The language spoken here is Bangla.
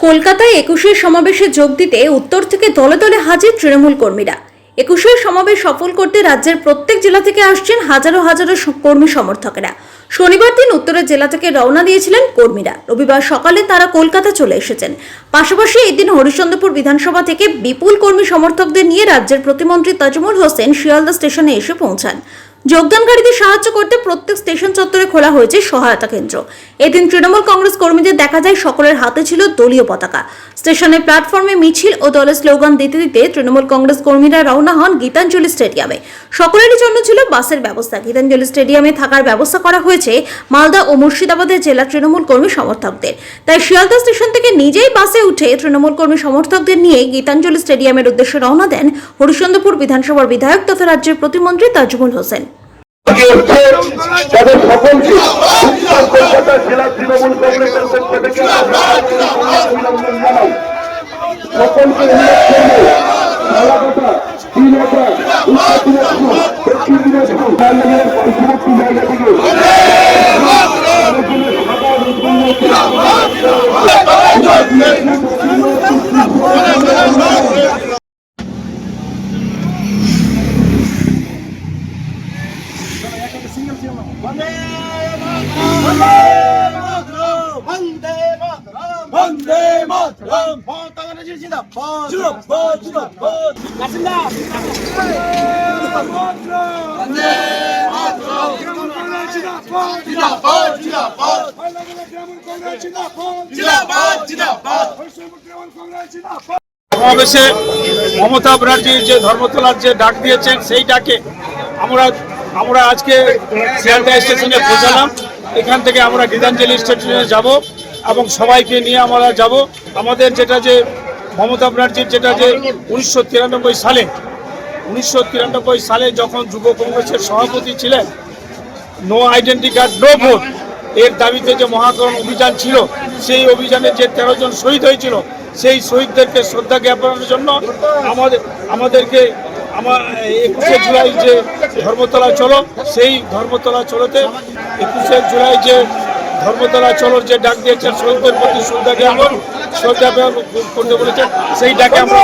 কলকাতায় ২১ সমাবেশে যোগ দিতে উত্তর থেকে দলে দলে হাজির তৃণমূল কর্মীরা। ২১ সমাবেশ সফল করতে রাজ্যের প্রত্যেক জেলা থেকে আসছেন হাজারো হাজারো কর্মী সমর্থকেরা। শনিবার দিন উত্তরের জেলা থেকে রওনা দিয়েছিলেন কর্মীরা। রবিবার সকালে তারা কলকাতা চলে এসেছেন। পাশাপাশি এই দিন হরিশ্চন্দ্রপুর বিধানসভা থেকে বিপুল কর্মী সমর্থকদের নিয়ে রাজ্যের প্রতিমন্ত্রী তাজমুল হোসেন শিয়ালদা স্টেশনে এসে পৌঁছান। যোগদানকারীদের সাহায্য করতে প্রত্যেক স্টেশন চত্বরে খোলা হয়েছে সহায়তা কেন্দ্র। এদিন তৃণমূল কংগ্রেস কর্মীদের দেখা যায় সকলের হাতে ছিল দলীয় পতাকা। স্টেশনের প্ল্যাটফর্মে মিছিল ও দলের স্লোগান দিতে দিতে তৃণমূল কংগ্রেস কর্মীরা রওনা হন গীতাঞ্জলি স্টেডিয়ামে। সকলেরই জন্য ছিল বাসের ব্যবস্থা। গীতাঞ্জলি স্টেডিয়ামে থাকার ব্যবস্থা করা হয়েছে মালদা ও মুর্শিদাবাদের জেলা তৃণমূল কর্মী সমর্থকদের। তাই শিয়ালদা স্টেশন থেকে নিজেই বাসে উঠে তৃণমূল কর্মী সমর্থকদের নিয়ে গীতাঞ্জলি স্টেডিয়ামের উদ্দেশ্যে রওনা দেন হরিশ্চন্দ্রপুর বিধানসভার বিধায়ক তথা রাজ্যের প্রতিমন্ত্রী তাজমুল হোসেন। তাদের সকলকে উত্তর কলকাতা জেলা তৃণমূল কংগ্রেসের পক্ষ থেকে অভিনন্দন জানাই। সকলকে দক্ষিণ দিনাজপুর পার্শ্ববর্তী জায়গা থেকে वंदे मातरम माता गणेश जिंदाबाद जिंदाबाद जिंदाबाद कासिंदा वंदे मातरम जिंदाबाद जिंदाबाद जिंदाबाद जिंदाबाद जिंदाबाद সমাবেশে মমতা ব্যানার্জি যে ধর্মতলার যে ডাক দিয়েছেন সেই ডাকে আমরা আজকে শিয়ালদা স্টেশনে পৌঁছালাম। এখান থেকে আমরা গীতাঞ্জলি স্টেশনে যাব এবং সবাইকে নিয়ে আমরা যাব। আমাদের যেটা যে মমতা ব্যানার্জির যেটা যে 1993 সালে যখন যুব কংগ্রেসের সভাপতি ছিলেন, no identity card no vote এর দাবিতে যে মহাকরণ অভিযান ছিল, সেই অভিযানে যে 13 জন শহীদ হয়েছিল, সেই শহীদদেরকে শ্রদ্ধা জ্ঞাপনের জন্য আমাদেরকে 21শে জুলাই যে ধর্মতলা চলো, সেই ধর্মতলা চলোতে 21শে জুলাই যে ধর্মতলা চলোর যে ডাক দিয়েছেন শহীদদের প্রতি শ্রদ্ধা জ্ঞাপন করতে বলেছেন, সেই ডাকে আমরা